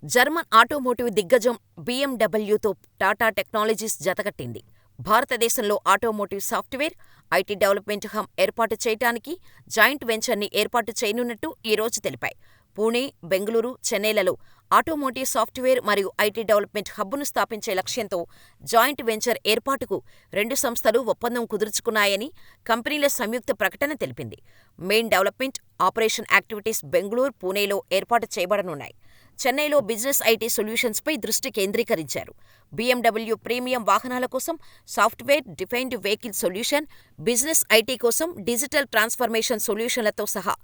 German automotive దిగ్గజం బిఎండబ్ల్యూతో Tata technologies జతకట్టింది. భారతదేశంలో automotive software, IT development hub ఏర్పాటు చేయటానికి జాయింట్ వెంచర్ని ఏర్పాటు చేయనున్నట్టు ఈరోజు తెలిపాయి. పూణె, బెంగళూరు, చెన్నైలలో ఆటోమోటివ్ సాఫ్ట్వేర్ మరియు ఐటీ డెవలప్మెంట్ హబ్ను స్థాపించే లక్ష్యంతో జాయింట్ వెంచర్ ఏర్పాటుకు రెండు సంస్థలు ఒప్పందం కుదుర్చుకున్నాయని కంపెనీల సంయుక్త ప్రకటన తెలిపింది. Main development, operation activities Bengaluru, పూణెలో ఏర్పాటు చేయబడనున్నాయి. చెన్నైలో బిజినెస్ ఐటీ సొల్యూషన్స్పై దృష్టి కేంద్రీకరించారు. బిఎండబ్ల్యూ ప్రీమియం వాహనాల కోసం software defined vehicle solution, business IT కోసం డిజిటల్ ట్రాన్స్ఫర్మేషన్ సొల్యూషన్లతో సహా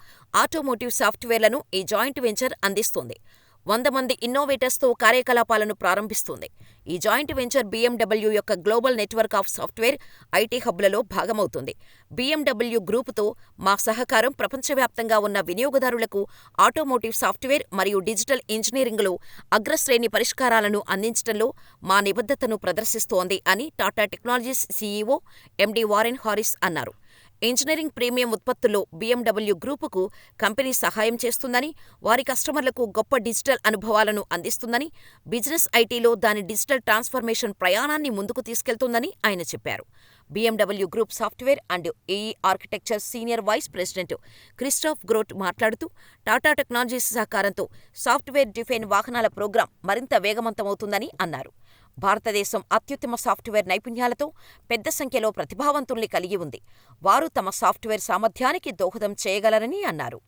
ఆటోమోటివ్ సాఫ్ట్వేర్లను ఈ జాయింట్ వెంచర్ అందిస్తోంది. 100 మంది ఇన్నోవేటర్స్తో కార్యకలాపాలను ప్రారంభిస్తుంది. ఈ జాయింట్ వెంచర్ బిఎండబ్ల్యూ యొక్క global network of software, IT హబ్లలో భాగమవుతుంది. బిఎండబ్ల్యూ గ్రూపుతో మా సహకారం ప్రపంచవ్యాప్తంగా ఉన్న వినియోగదారులకు ఆటోమోటివ్ సాఫ్ట్వేర్ మరియు డిజిటల్ ఇంజనీరింగ్లో అగ్రశ్రేణి పరిష్కారాలను అందించడంలో మా నిబద్ధతను ప్రదర్శిస్తోంది అని Tata technologies CEO MD Warren Harris అన్నారు. ఇంజనీరింగ్ ప్రీమియం ఉత్పత్తుల్లో బిఎండబ్ల్యూ గ్రూపుకు కంపెనీ సహాయం చేస్తుందని, వారి కస్టమర్లకు గొప్ప డిజిటల్ అనుభవాలను అందిస్తుందని, బిజినెస్ ఐటీలో దాని డిజిటల్ ట్రాన్స్ఫర్మేషన్ ప్రయాణాన్ని ముందుకు తీసుకెళ్తుందని ఆయన చెప్పారు. BMW group software and AE architecture senior vice president Christoph Grote మాట్లాడుతూ, టాటా టెక్నాలజీస్ సహకారంతో సాఫ్ట్వేర్ డిఫైన్ వాహనాల ప్రోగ్రాం మరింత వేగవంతమవుతుందని అన్నారు. భారతదేశం అత్యుత్తమ సాఫ్ట్వేర్ నైపుణ్యాలతో పెద్ద సంఖ్యలో ప్రతిభావంతుల్ని కలిగి ఉంది. వారు తమ సాఫ్ట్వేర్ సామర్థ్యానికి దోహదం చేయగలరని అన్నారు.